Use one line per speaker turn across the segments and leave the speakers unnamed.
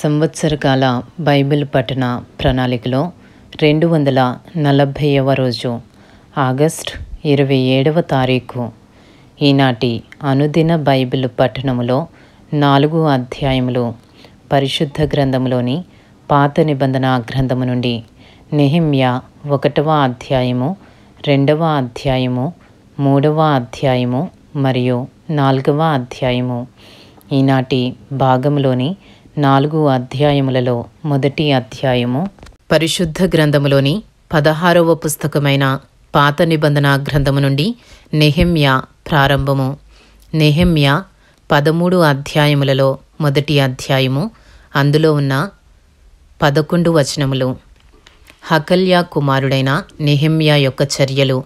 సంవత్సరకాల Bible పఠన ప్రణాళికలో 240వ రోజు ఆగస్ట్ 27వ తారీఖు. ఈనాటి అనుదిన బైబిల్ పఠనములో 4 అధ్యాయములు పరిశుద్ధ గ్రంథములోని పాత నిబంధన గ్రంథము నుండి నెహెమ్యా 1వ అధ్యాయము, 2వ అధ్యాయము, 3వ అధ్యాయము మరియు 4వ అధ్యాయము. ఈనాటి భాగంలోని 4 అధ్యాయములలో మొదటి అధ్యాయము పరిశుద్ధ గ్రంథములోని 16వ పుస్తకమైన పాత నిబంధన గ్రంథము నుండి నెహెమ్యా ప్రారంభము. నెహెమ్యా 13 అధ్యాయములలో మొదటి అధ్యాయము, అందులో ఉన్న 11 వచనములు. హకల్యా కుమారుడైన నెహెమ్యా యొక్క చర్యలు.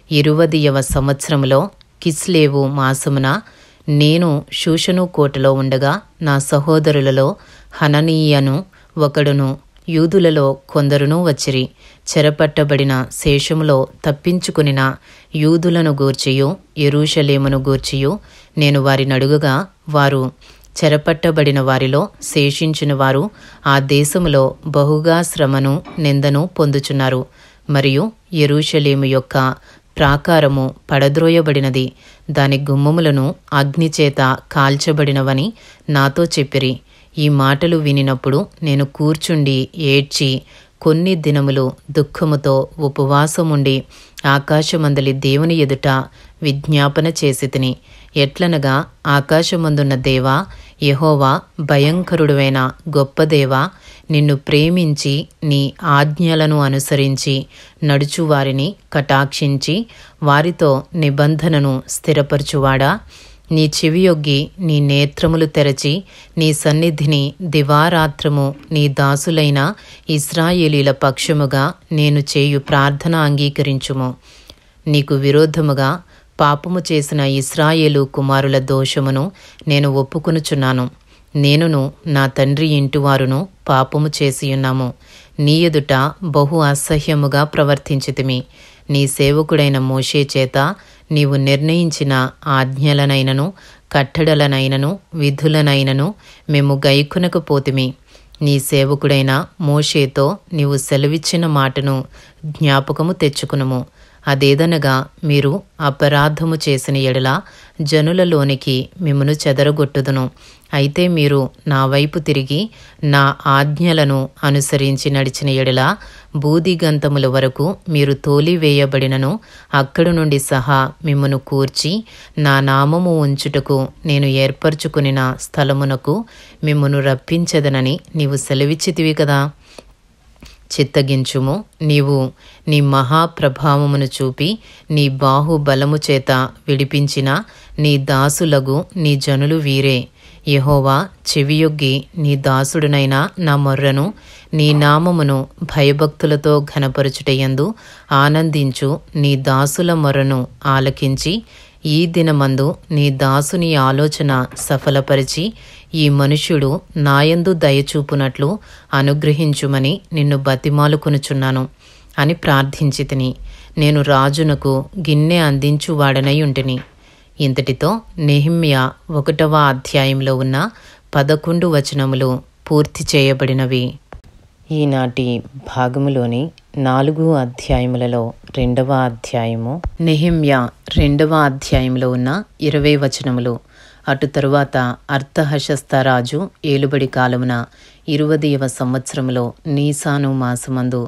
20వ సంవత్సరములో కిస్లేవు మాసమున నేను షూషను కోటలో ఉండగా నా సహోదరులలో హననీయను ఒకడును యూదులలో కొందరును వచ్చిరి. చెరపట్టబడిన శేషములో తప్పించుకునిన యూదులను గూర్చియు యెరూషలేమును గూర్చియు నేను వారిని అడుగగా, వారు చెరపట్టబడిన వారిలో శేషించిన వారు ఆ దేశములో బహుగా శ్రమను నిందను పొందుచున్నారు, మరియు యెరూషలేము యొక్క ప్రాకారము పడద్రోయబడినది, దాని గుమ్మములను అగ్నిచేత కాల్చబడినవని నాతో చెప్పిరి. ఈ మాటలు వినినప్పుడు నేను కూర్చుండి ఏడ్చి కొన్ని దినములు దుఃఖముతో ఉపవాసముండి ఆకాశమందలి దేవుని ఎదుట విజ్ఞాపన చేసితిని. ఎట్లనగా, ఆకాశమందున్న దేవా, యెహోవా, భయంకరుడువైన గొప్ప దేవా, నిన్ను ప్రేమించి నీ ఆజ్ఞలను అనుసరించి నడుచువారిని కటాక్షించి వారితో నిబంధనను స్థిరపరచువాడా, నీ చెవియొగ్గి నీ నేత్రములు తెరచి నీ సన్నిధిని దివారాత్రము నీ దాసులైన ఇశ్రాయేలీల పక్షముగా నేను చేయు ప్రార్థన అంగీకరించుము. నీకు విరోధముగా పాపము చేసిన ఇశ్రాయేలు కుమారుల దోషమును నేను ఒప్పుకొనుచున్నాను. నేనును నా తండ్రి ఇంటివారును పాపము చేసియున్నాము. నీ ఎదుట బహు అసహ్యముగా ప్రవర్తించితిమి. నీ సేవకుడైన మోషే చేత నీవు నిర్ణయించిన ఆజ్ఞలనైనను కట్టడలనైనను విధులనైనను మేము గైకొనకపోతిమి. నీ సేవకుడైన మోషేతో నీవు సెలవిచ్చిన మాటను జ్ఞాపకము తెచ్చుకునుము. అదేదనగా, మీరు అపరాధము చేసిన ఎడల జనులలోనికి మిమ్మును చెదరగొట్టుదును. అయితే మీరు నా వైపు తిరిగి నా ఆజ్ఞలను అనుసరించి నడిచిన ఎడల బూదిగంతముల వరకు మీరు తోలివేయబడినను అక్కడి నుండి సహా మిమ్మును కూర్చి నా నామము ఉంచుటకు నేను ఏర్పరచుకునిన స్థలమునకు మిమ్మును రప్పించెదనని నీవు సెలవిచ్చితివి కదా. చిత్తగించుము. నీవు నీ మహాప్రభావమును చూపి నీ బాహుబలము చేత విడిపించిన నీ దాసులగు నీ జనులు వీరే. యెహోవా, చెవియొగ్గి నీ దాసుడునైన నా మొర్రను నీ నామమును భయభక్తులతో ఘనపరచుటయందు ఆనందించు నీ దాసుల మొర్రను ఆలకించి ఈ దినమందు నీ దాసుని ఆలోచన సఫలపరిచి ఈ మనుష్యుడు నాయందు దయచూపునట్లు అనుగ్రహించుమని నిన్ను బతిమాలుకొనుచున్నాను అని ప్రార్థించితిని. నేను రాజునకు గిన్నె అందించువాడనై ఉంటిని. ఇంతటితో నెహెమ్యా 1వ అధ్యాయంలో ఉన్న 11 వచనములు పూర్తి చేయబడినవి. ఈనాటి భాగములోని 4 అధ్యాయములలో 2వ అధ్యాయము నెహెమ్యా 2వ అధ్యాయంలో ఉన్న 20 వచనములు. అటు తరువాత అర్తహషస్త రాజు ఏలుబడి కాలమున 20వ సంవత్సరములో నీసాను మాసమందు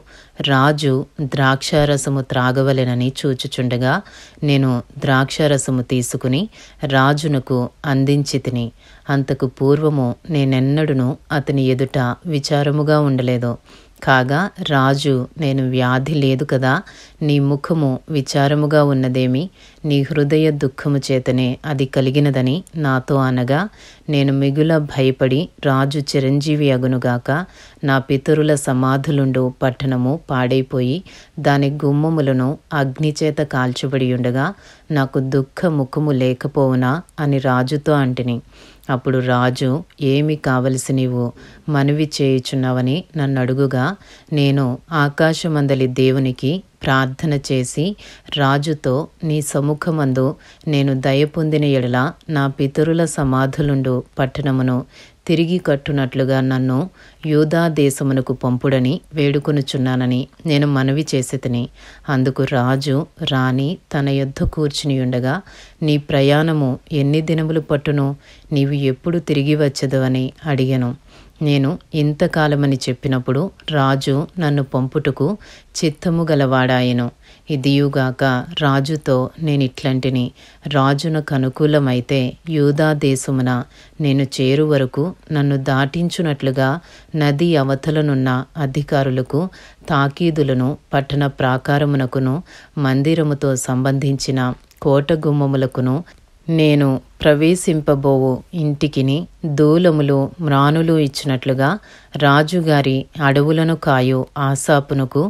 రాజు ద్రాక్షారసము త్రాగవలెనని చూచుచుండగా నేను ద్రాక్షారసము తీసుకుని రాజునకు అందించితిని. అంతకు పూర్వము నేనెన్నడూను అతని ఎదుట విచారముగా ఉండలేదు. కాగా రాజు, నేను వ్యాధి లేదు కదా, నీ ముఖము విచారముగా ఉన్నదేమి, నీ హృదయ దుఃఖము చేతనే అది కలిగినదని నాతో అనగా, నేను మిగుల భయపడి రాజు చిరంజీవి అగునుగాక, నా పితరుల సమాధులుండు పట్టణము పాడైపోయి దాని గుమ్మములను అగ్నిచేత కాల్చబడి ఉండగా నాకు దుఃఖ ముఖము లేకపోవునా అని రాజుతో అంటిని. అప్పుడు రాజు, ఏమి కావలసి నీవు మనవి చేయుచున్నావని నన్ను అడుగుగా, నేను ఆకాశమందలి దేవునికి ప్రార్థన చేసి రాజుతో, నీ సముఖమందు నేను దయ పొందిన ఎడల నా పితరుల సమాధులుండు పట్టణమును తిరిగి కట్టునట్లుగా నన్ను యూదా దేశమునకు పంపుడని వేడుకొనుచున్నానని నేను మనవి చేసితిని. అందుకు రాజు రాణి తన యొద్ద కూర్చుని ఉండగా, నీ ప్రయాణము ఎన్ని దినములు పట్టును? నీవు ఎప్పుడు తిరిగి వచ్చెదవని అడిగెను. నేను ఇంతకాలమని చెప్పినప్పుడు రాజు నన్ను పంపుటకు చిత్తము గలవాడాయెను. ఇదియుగాక రాజుతో నేనిట్లంటిని, రాజునకు అనుకూలమైతే యూదా దేశమున నేను చేరు వరకు నన్ను దాటించునట్లుగా నది అవతలనున్న అధికారులకు తాకీదులను, పట్టణ ప్రాకారమునకును, మందిరముతో సంబంధించిన కోట గుమ్మములకును, నేను ప్రవేశింపబోవు ఇంటికిని దూలములు మ్రానులు ఇచ్చినట్లుగా రాజుగారి అడవులను కాయు ఆసాపునకు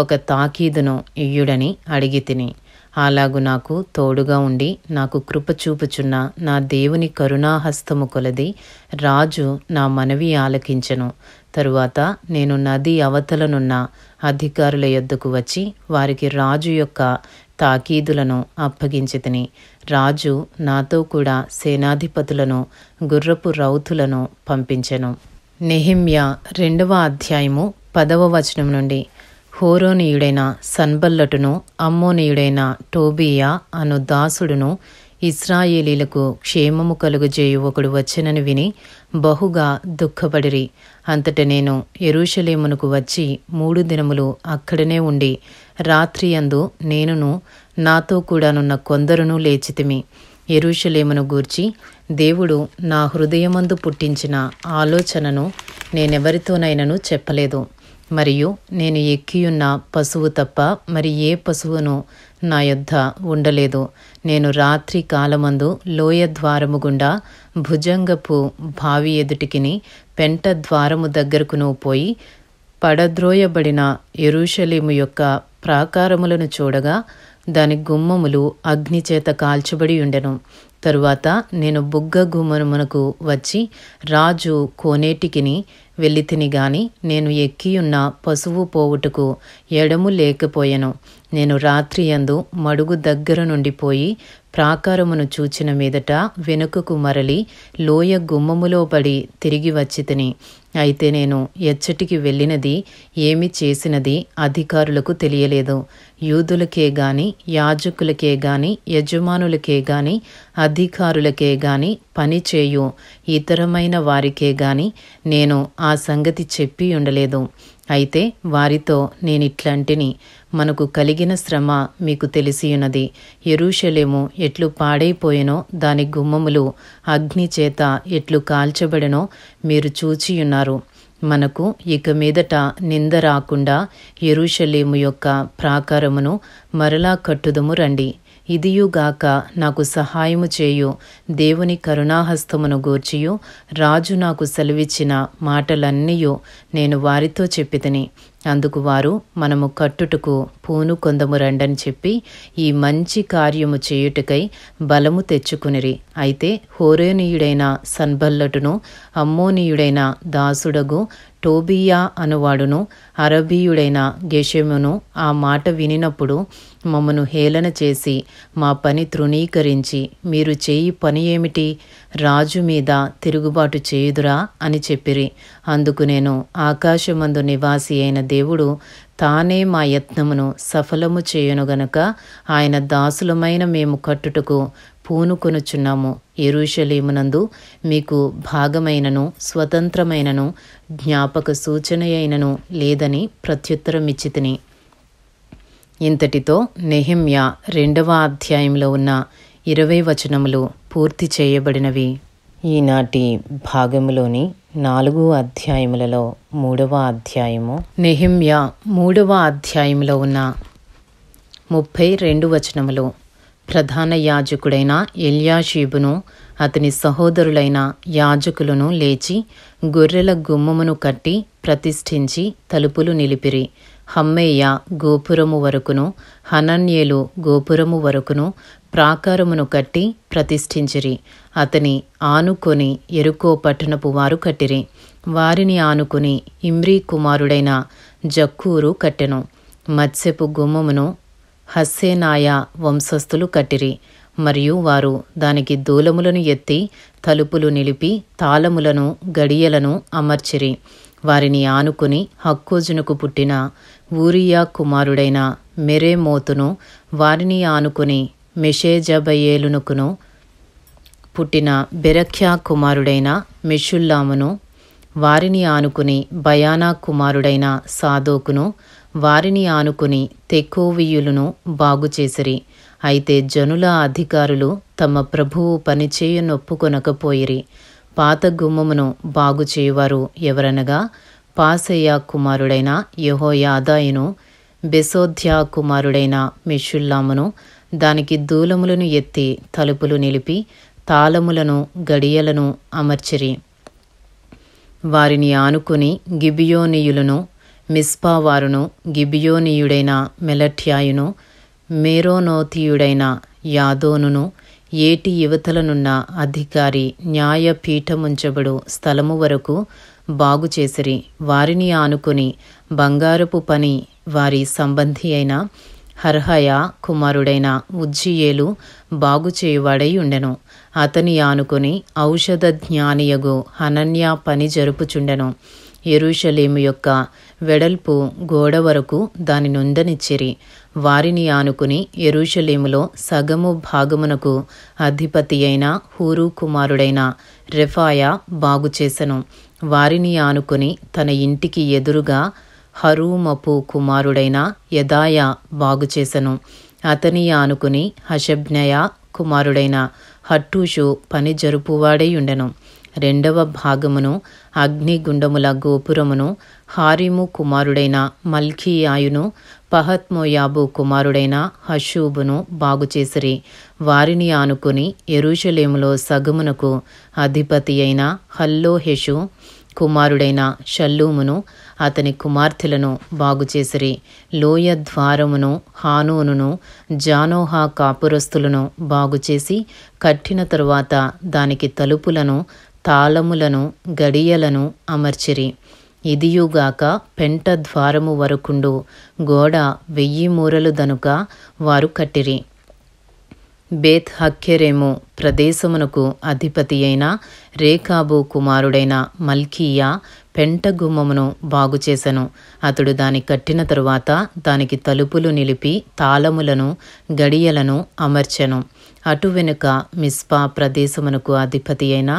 ఒక తాకీదును ఇయ్యుడని అడిగితిని. అలాగు నాకు తోడుగా ఉండి నాకు కృప చూపుచున్న నా దేవుని కరుణాహస్తము కొలది రాజు నా మనవి ఆలకించెను. తరువాత నేను నది అవతలనున్న అధికారుల యొద్దకు వచ్చి వారికి రాజు యొక్క తాకీదులను అప్పగించితిని. రాజు నాతో కూడా సేనాధిపతులను, గుర్రపు రౌతులను పంపించెను. నెహెమ్యా 2వ అధ్యాయము 10వ వచనం నుండి. హోరోనీయుడైన సన్బల్లటును, అమ్మోనీయుడైన టోబియా అను దాసుడును ఇశ్రాయేలీలకు క్షేమము కలుగజేయు ఒకడు వచ్చెనని విని బహుగా దుఃఖపడిరి. అంతట నేను యెరూషలేమునకు వచ్చి 3 దినములు అక్కడనే ఉండి రాత్రియందు నేనును నాతో కూడానున్న కొందరును లేచితిమి. యెరూషలేమును గూర్చి దేవుడు నా హృదయమందు పుట్టించిన ఆలోచనను నేనెవరితోనైనను చెప్పలేదు. మరియు నేను ఎక్కియున్న పశువు తప్ప మరి ఏ పశువును నా యొద్ద ఉండలేదు. నేను రాత్రి కాలమందు లోయ ద్వారము గుండా భుజంగపు బావి ఎదుటికిని పెంట ద్వారము దగ్గరకును పోయి పడద్రోయబడిన యెరూషలేము యొక్క ప్రాకారములను చూడగా దాని గుమ్మములు అగ్నిచేత కాల్చబడి ఉండెను. తరువాత నేను బుగ్గ గుమ్మమునకు వచ్చి రాజు కోనేటికిని వెళ్ళితిని గాని నేను ఎక్కియున్న పశువు పోవుటకు ఎడము లేకపోయెను. నేను రాత్రియందు మడుగు దగ్గర నుండి పోయి ప్రాకారమును చూచిన మీదట వెనుకకు మరలి లోయ గుమ్మములో పడి తిరిగి వచ్చితిని. అయితే నేను ఎచ్చటికి వెళ్ళినది, ఏమి చేసినది అధికారులకు తెలియలేదు. యూదులకే గాని, యాజకులకే గాని, యజమానులకే గాని, అధికారులకే గాని, పనిచేయు ఇతరమైన వారికే గాని నేను ఆ సంగతి చెప్పి ఉండలేదు. అయితే వారితో నేనిట్లంటిని, మనకు కలిగిన శ్రమ మీకు తెలిసియున్నది. యెరూషలేము ఎట్లు పాడైపోయెనో, దాని గుమ్మములు అగ్ని చేత ఎట్లు కాల్చబడెనో మీరు చూచియున్నారు. మనకు ఇక మీదట నింద రాకుండా యెరూషలేము యొక్క ప్రాకారమును మరలా కట్టుదము రండి. ఇదియుగాక నాకు సహాయము చేయు దేవుని కరుణాహస్తమును గూర్చియు రాజు నాకు సెలవిచ్చిన మాటలన్నీయు నేను వారితో చెప్పితిని. అందుకు వారు మనము కట్టుటకు పూనుకొందము రండని చెప్పి ఈ మంచి కార్యము చేయుటకై బలము తెచ్చుకునిరి. అయితే హోరోనీయుడైన సన్బల్లటును, అమ్మోనీయుడైన దాసుడగు టోబియా అనువాడును, అరబీయుడైన గెషెమును ఆ మాట వినినప్పుడు మమ్మను హేళన చేసి మా పని తృణీకరించి, మీరు చేయి పని ఏమిటి? రాజు మీద తిరుగుబాటు చేయుదురా అని చెప్పిరి. అందుకు నేను, ఆకాశమందు నివాసి అయిన దేవుడు తానే మా యత్నమును సఫలము చేయును గనుక ఆయన దాసులమైన మేము కట్టుటకు పూనుకొనుచున్నాము. యెరూషలేమునందు మీకు భాగమైనను స్వతంత్రమైనను జ్ఞాపక సూచనయైనను లేదని ప్రత్యుత్తరమిచ్చితిని. ఇంతటితో నెహెమ్యా 2వ అధ్యాయంలో ఉన్న 20 వచనములు పూర్తి చేయబడినవి. ఈనాటి భాగములోని 4 అధ్యాయములలో 3వ అధ్యాయము. నెహెమ్యా 3వ అధ్యాయంలో ఉన్న 32 వచనములు. ప్రధాన యాజకుడైన ఎల్యాషీబును అతని సహోదరులైన యాజకులను లేచి గొర్రెల గుమ్మమును కట్టి ప్రతిష్ఠించి తలుపులు నిలిపిరి. హమ్మేయ గోపురము వరకును, హనన్యేలు గోపురము వరకును ప్రాకారమును కట్టి ప్రతిష్ఠించిరి. అతని ఆనుకొని యెరికో పట్టణపు వారు కట్టిరి. వారిని ఆనుకొని ఇమ్రీ కుమారుడైన జక్కూరు కట్టెను. మత్స్యపు గుమ్మమును హస్సేనాయ వంశస్థులు కట్టిరి. మరియు వారు దానికి దూలములను ఎత్తి తలుపులు నిలిపి తాళములను గడియలను అమర్చిరి. వారిని ఆనుకుని హక్కోజునకు పుట్టిన ఊరియా కుమారుడైన మెరేమోతును, వారిని ఆనుకుని మెషేజబయేలునకును పుట్టిన బెరఖ్యా కుమారుడైన మెషుల్లామును, వారిని ఆనుకుని బయానా కుమారుడైన సాదోకును, వారిని ఆనుకుని తెకోవీయులను బాగుచేసిరి. అయితే జనుల అధికారులు తమ ప్రభువు పనిచేయనొప్పుకొనకపోయిరి. పాత గుమ్మమును బాగుచేయువారు ఎవరనగా పాసెయ కుమారుడైన యెహోయాదాయును, బెసోద్యా కుమారుడైన మెషుల్లామును, దానికి దూలములను ఎత్తి తలుపులు నిలిపి తాళములను గడియలను అమర్చిరి. వారిని ఆనుకుని గిబియోనీయులను, మిస్పావారును, గిబియోనీయుడైన మెలట్యాయును, మేరోనోతీయుడైన యాదోనును, ఏటి యువతలనున్న అధికారి న్యాయపీఠముంచబడు స్థలము వరకు బాగుచేసిరి. వారిని ఆనుకుని బంగారపు పని వారి సంబంధి అయిన హర్హయా కుమారుడైన ఉజ్జియేలు బాగుచేయువాడై ఉండెను. అతని ఆనుకుని ఔషధ జ్ఞానియగు హనన్యా పని జరుపుచుండెను. యెరూషలేము యొక్క వెడల్పు గోడ వరకు దాని నుండనిచ్చిరి. వారిని ఆనుకుని యెరూషలేములో సగము భాగమునకు అధిపతి అయిన హూరు కుమారుడైన రెఫాయా బాగుచేసెను. వారిని ఆనుకుని తన ఇంటికి ఎదురుగా హరూమపు కుమారుడైన యెదాయా బాగుచేసెను. అతని ఆనుకుని హషబ్నయా కుమారుడైన హట్టూషు పని జరుపువాడై ఉండెను. రెండవ భాగమును అగ్నిగుండముల గోపురమును హారిము కుమారుడైన మల్కీయాయును, పహత్మోయాబు కుమారుడైన హషూబును బాగుచేసిరి. వారిని ఆనుకుని యెరూషలేములో సగమునకు అధిపతి అయిన హల్లోహెషు కుమారుడైన షల్లూమును, అతని కుమార్తెలను బాగుచేసిరి. లోయ ద్వారమును హానూనును జానోహా కాపురస్తులను బాగుచేసి కట్టిన తరువాత దానికి తలుపులను తాళములను గడియలను అమర్చిరి. ఇదియుగాక పెంట ద్వారము వరకుండు గోడ 1000 మూరలు దనుక వారు కట్టిరి. బేత్ హక్కెరేము ప్రదేశమునకు అధిపతి అయిన రేకాబు కుమారుడైన మల్కీయా పెంట గుమ్మమును బాగుచేసెను. అతడు దాని కట్టిన తరువాత దానికి తలుపులు నిలిపి తాళములను గడియలను అమర్చెను. అటు వెనుక మిస్పా ప్రదేశమునకు అధిపతి అయిన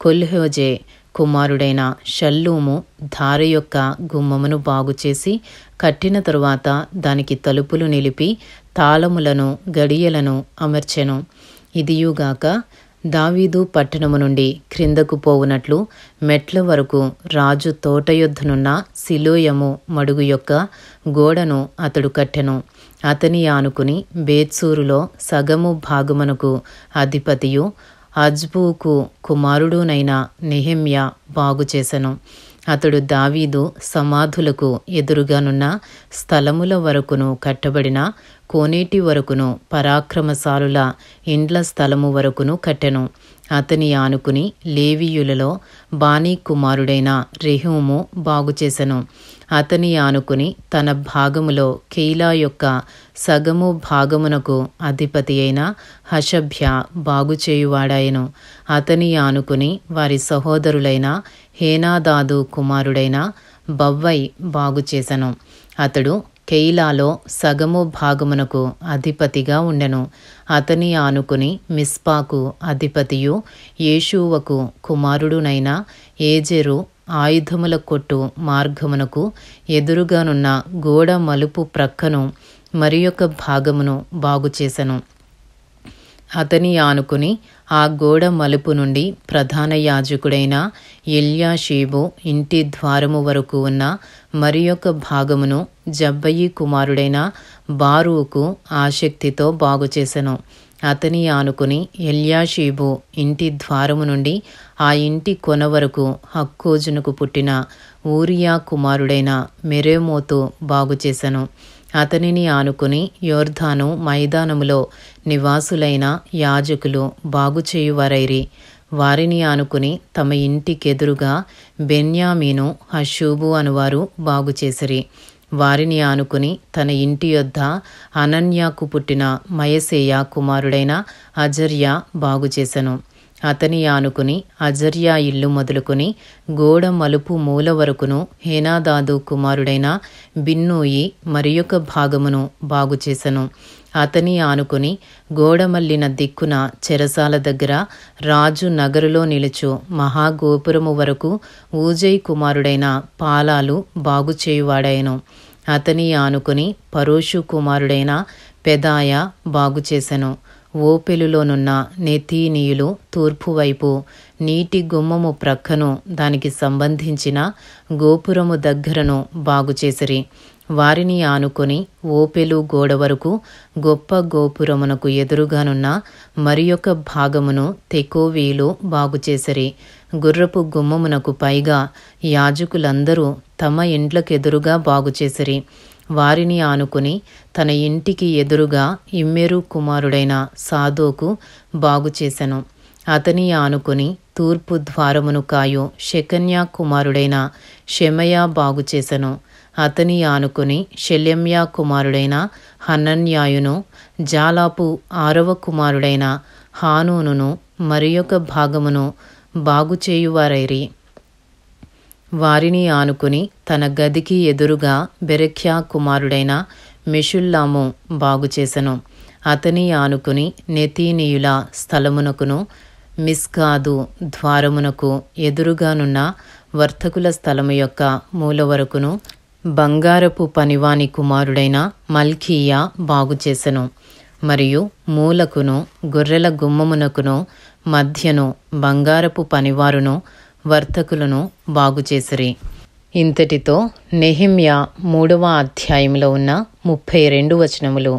కొల్హోజే కుమారుడైన షల్లూము ధార యొక్క గుమ్మమును బాగుచేసి కట్టిన తరువాత దానికి తలుపులు నిలిపి తాళములను గడియలను అమర్చెను. ఇదియుగాక దావీదు పట్టణము నుండి క్రిందకు పోవునట్లు మెట్ల వరకు రాజు తోట యొద్దనున్న సిలోయము మడుగు యొక్క గోడను అతడు కట్టెను. అతని ఆనుకుని బేత్సూరులో సగము భాగమునకు అధిపతియు అజ్బూకు కుమారుడునైన నెహెమ్యా బాగుచేసెను. అతడు దావీదు సమాధులకు ఎదురుగానున్న స్థలముల వరకును కట్టబడిన కోనేటి వరకును పరాక్రమశాలుల ఇండ్ల స్థలము వరకును కట్టెను. అతని ఆనుకుని లేవీయులలో బానీ కుమారుడైన రెహూము బాగుచేసెను. అతని ఆనుకుని తన భాగములో కెయిలా యొక్క సగము భాగమునకు అధిపతి అయిన హషభ్య బాగుచేయువాడాయెను. అతని ఆనుకుని వారి సహోదరులైన హేనాదాదు కుమారుడైన బవ్వై బాగుచేసెను. అతడు కెయిలాలో సగము భాగమునకు అధిపతిగా ఉండెను. అతని ఆనుకుని మిస్పాకు అధిపతియు యేషూవకు కుమారుడునైన ఏజెరు ఆయుధముల కొట్టు మార్గమునకు ఎదురుగానున్న గోడ మలుపు ప్రక్కను మరియొక భాగమును బాగుచేసెను. అతని ఆనుకుని ఆ గోడ మలుపు నుండి ప్రధాన యాజకుడైన ఎల్యాషీబు ఇంటి ద్వారము వరకు ఉన్న మరియొక భాగమును జబ్బయి కుమారుడైన బారూకు ఆసక్తితో బాగుచేసెను. అతని ఆనుకుని ఎల్యాషీబు ఇంటి ద్వారము నుండి ఆ ఇంటి కొన వరకు హక్కోజునకు పుట్టిన ఊరియా కుమారుడైన మెరేమోతు బాగుచేసెను. అతనిని ఆనుకుని యోర్దాను మైదానములో నివాసులైన యాజకులు బాగుచేయువారైరి. వారిని ఆనుకుని తమ ఇంటికెదురుగా బెన్యామీను హషూబు అనువారు బాగుచేసిరి. వారిని ఆనుకుని తన ఇంటి యొద్ద అనన్యాకు పుట్టిన మయసేయ కుమారుడైన అజర్య బాగుచేసెను. అతని ఆనుకుని అజర్యా ఇల్లు మొదలుకొని గోడ మలుపు మూల వరకును హేనాదాదు కుమారుడైన బిన్నూయి మరియొక భాగమును బాగుచేసెను. అతని ఆనుకుని గోడమల్లిన దిక్కున చెరసాల దగ్గర రాజు నగరులో నిలుచు మహాగోపురము వరకు ఊజై కుమారుడైన పాలాలు బాగుచేయువాడాయను. అతని ఆనుకుని పరోషు కుమారుడైన పెదాయ బాగుచేసెను. ఓపెలులోనున్న నెతీనీయులు తూర్పువైపు నీటి గుమ్మము ప్రక్కను దానికి సంబంధించిన గోపురము దగ్గరను బాగుచేసిరి. వారిని ఆనుకొని ఓపెలు గోడ వరకు గొప్ప గోపురమునకు ఎదురుగానున్న మరియొక భాగమును తెకోవీలు బాగుచేసిరి. గుర్రపు గుమ్మమునకు పైగా యాజకులందరూ తమ ఇండ్లకెదురుగా బాగుచేసిరి. వారిని ఆనుకుని తన ఇంటికి ఎదురుగా ఇమ్మెరు కుమారుడైన సాదోకు బాగుచేసెను. అతని ఆనుకుని తూర్పు ద్వారమును కాయు షెకన్యా కుమారుడైన షెమయా బాగుచేసెను. అతని ఆనుకుని షెలెమ్యా కుమారుడైన హనన్యాయును జాలాపు 6వ కుమారుడైన హానూనును మరియొక భాగమును బాగుచేయువారైరి. వారిని ఆనుకుని తన గదికి ఎదురుగా బెరెఖ్యా కుమారుడైన మెషుల్లాము బాగుచేసెను. అతని ఆనుకుని నెతీనీయుల స్థలమునకును మిస్కాదు ద్వారమునకు ఎదురుగానున్న వర్తకుల స్థలము యొక్క మూల వరకును బంగారపు పనివాని కుమారుడైన మల్కీయా బాగుచేసెను. మరియు మూలకును గొర్రెల గుమ్మమునకును మధ్యను బంగారపు పనివారును వర్తకులను బాగుచేసిరి. ఇంతటితో నెహెమ్యా 3వ అధ్యాయంలో ఉన్న 32 వచనములు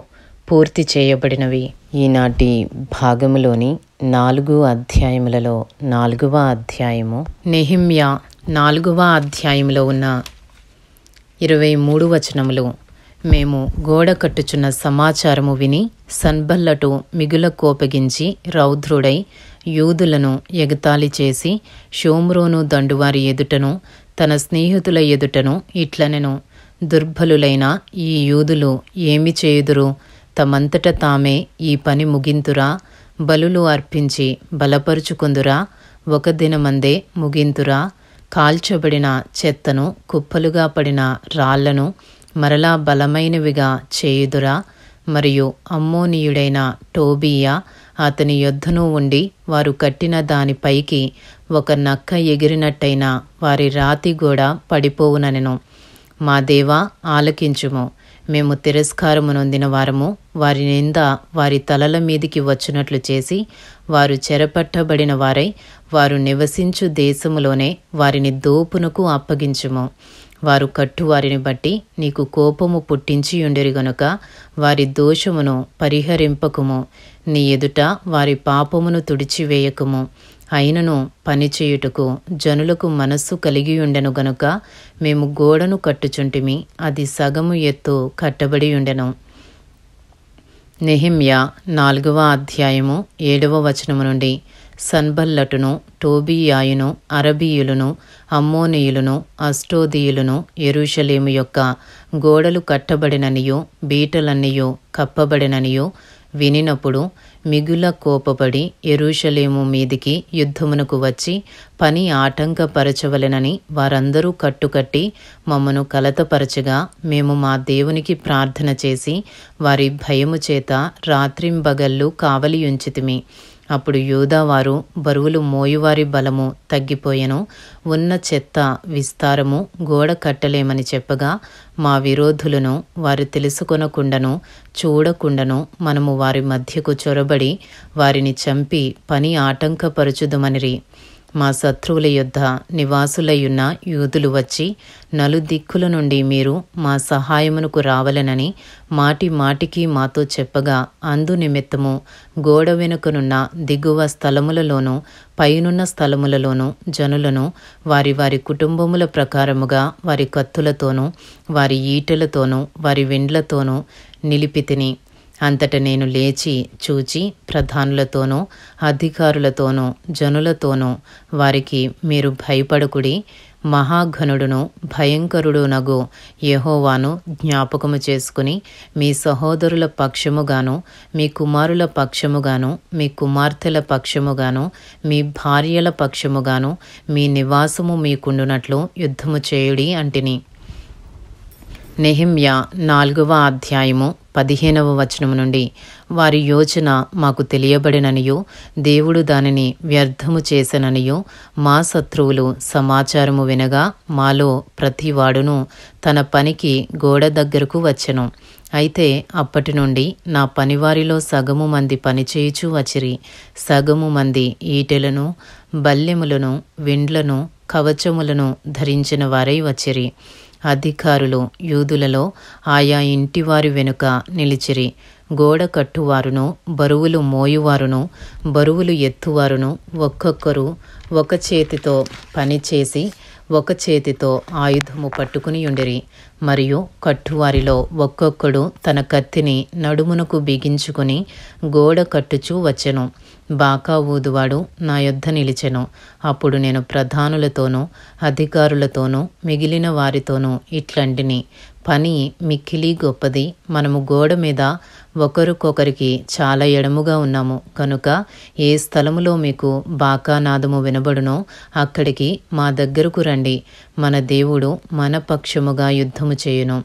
పూర్తి చేయబడినవి. ఈనాటి భాగములోని 4 అధ్యాయములలో 4వ అధ్యాయము నెహెమ్యా 4వ అధ్యాయంలో ఉన్న 23 వచనములు. మేము గోడ కట్టుచున్న సమాచారము విని సన్బల్లటు మిగుల కోపగించి రౌద్రుడై యూదులను ఎగతాళి చేసి షోమ్రోను దండువారి ఎదుటను తన స్నేహితుల ఎదుటను ఇట్లనెను, దుర్బలులైన ఈ యూదులు ఏమి చేయుదురు? తమంతట తామే ఈ పని ముగింతురా? బలులు అర్పించి బలపరుచుకుందురా? ఒక దినమందే ముగింతురా? కాల్చబడిన చెత్తను కుప్పలుగా పడిన రాళ్లను మరలా బలమైనవిగా చేయుదురా? మరియు అమ్మోనీయుడైన టోబీయా అతని యొద్దను ఉండి వారు కట్టిన దానిపైకి ఒక నక్క ఎగిరినట్టయినా వారి రాతి గోడ పడిపోవుననెను. మా దేవా, ఆలకించుము. మేము తిరస్కారము నొందిన వారము. వారి నింద వారి తలల మీదికి వచ్చినట్లు చేసి వారు చెరపట్టబడిన వారై వారు నివసించు దేశములోనే వారిని దోపునకు అప్పగించుము. వారు కట్టువారిని బట్టి నీకు కోపము పుట్టించి ఉండిరి గనుక వారి దోషమును పరిహరింపకుము. నీ ఎదుట వారి పాపమును తుడిచివేయకుము. అయినను పనిచేయుటకు జనులకు మనస్సు కలిగి ఉండెను గనుక మేము గోడను కట్టుచుంటిమి. అది సగము ఎత్తు కట్టబడి ఉండెను. నెహెమ్యా 4వ అధ్యాయము 7వ వచనము నుండి. సన్బల్లటును టోబీయాయును అరబీయులను అమ్మోనీయులను అష్టోదీయులను యెరూషలేము యొక్క గోడలు కట్టబడిననియు బీటలన్నీయు కప్పబడిననియు వినినప్పుడు మిగుల కోపపడి యెరూషలేము మీదికి యుద్ధమునకు వచ్చి పని ఆటంకపరచవలెనని వారందరూ కట్టుకట్టి మమ్మను కలతపరచగా మేము మా దేవునికి ప్రార్థన చేసి వారి భయము చేత రాత్రింబగళ్ళు కావలి ఉంచితిమి. అప్పుడు యూదావారు బరువులు మోయువారి బలము తగ్గిపోయెను. ఉన్న చెత్త విస్తారము గోడ కట్టలేమని చెప్పగా మా విరోధులను వారు తెలుసుకొనకుండను చూడకుండను మనము వారి మధ్యకు చొరబడి వారిని చంపి పని ఆటంకపరచుదుమనిరి. మా శత్రువుల యొద్ద నివాసులయ్యున్న యూదులు వచ్చి నలుదిక్కుల నుండి మీరు మా సహాయమునకు రావలెనని మాటి మాటికి మాతో చెప్పగా అందు నిమిత్తము గోడ వెనుకనున్న దిగువ స్థలములలోనూ పైనున్న స్థలములలోనూ జనులను వారి వారి కుటుంబముల ప్రకారముగా వారి కత్తులతోనూ వారి ఈటెలతోనూ వారి విండ్లతోనూ నిలిపితిని. అంతట నేను లేచి చూచి ప్రధానులతోనూ అధికారులతోనూ జనులతోనూ వారికి మీరు భయపడకుడి, మహాఘనుడును భయంకరుడునగు యెహోవాను జ్ఞాపకము చేసుకుని మీ సహోదరుల పక్షముగాను మీ కుమారుల పక్షముగాను మీ కుమార్తెల పక్షముగాను మీ భార్యల పక్షముగాను మీ నివాసము మీకుండునట్లు యుద్ధము చేయుడి అంటిని. నెహెమ్యా 4వ అధ్యాయము 15వ వచనము నుండి వారి యోచన మాకు తెలియబడిననియు దేవుడు దానిని వ్యర్థము చేసెననియు మా శత్రువులు సమాచారము వినగా మాలో ప్రతివాడును తన పనికి గోడ దగ్గరకు వచ్చెను. అయితే అప్పటి నుండి నా పనివారిలో సగము మంది పనిచేయుచూ వచ్చిరి, సగము మంది ఈటెలను బల్లెములను విండ్లను కవచములను ధరించిన వారై వచ్చిరి. అధికారులు యూదులలో ఆయా ఇంటివారి వెనుక నిలిచిరి. గోడ కట్టువారును బరువులు మోయువారును బరువులు ఎత్తువారును ఒక్కొక్కరు ఒక చేతితో పనిచేసి ఒక చేతితో ఆయుధము పట్టుకుని ఉండిరి. మరియు కట్టువారిలో ఒక్కొక్కడు తన కత్తిని నడుమునకు బిగించుకుని గోడ కట్టుచూ వచ్చెను. బాకా ఊదువాడు నా యొద్ద నిలిచెను. అప్పుడు నేను ప్రధానులతోనూ అధికారులతోనూ మిగిలిన వారితోనూ ఇట్లంటిని, పని మిక్కిలి గొప్పది. మనము గోడ మీద ఒకరికొకరికి చాలా ఎడముగా ఉన్నాము కనుక ఏ స్థలములో మీకు బాకానాదము వినబడునో అక్కడికి మా దగ్గరకు రండి. మన దేవుడు మన పక్షముగా యుద్ధము చేయును.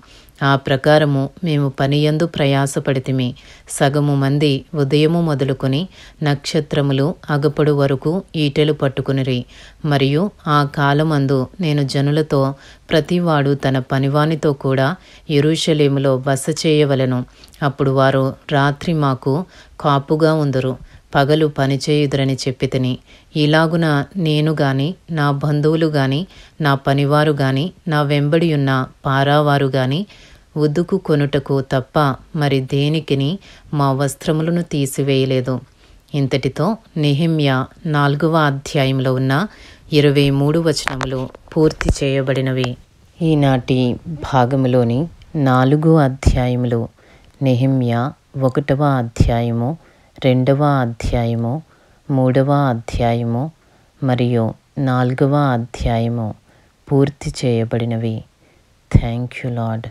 ఆ ప్రకారము మేము పనియందు ప్రయాసపడితిమి. సగము మంది ఉదయము మొదలుకొని నక్షత్రములు అగపడు వరకు ఈటెలు పట్టుకునిరి. మరియు ఆ కాలమందు నేను జనులతో ప్రతివాడు తన పనివానితో కూడా యెరూషలేములో బస చేయవలెను. అప్పుడు వారు రాత్రి మాకు కాపుగా ఉందురు, పగలు పనిచేయుదురని చెప్పితిని. ఇలాగున నేను గాని నా బంధువులు గాని నా పనివారు గాని నా వెంబడి ఉన్న పారావారు గాని ఉదుకు కొనుటకు తప్ప మరి దేనికిని మా వస్త్రములను తీసివేయలేదు. ఇంతటితో నెహెమ్యా 4వ అధ్యాయంలో ఉన్న 23 వచనములు పూర్తి చేయబడినవి. ఈనాటి భాగములోని 4 అధ్యాయములు నెహెమ్యా 1వ అధ్యాయము, 2వ అధ్యాయము, 3వ అధ్యాయము మరియు 4వ అధ్యాయము పూర్తి చేయబడినవి. Thank you lord.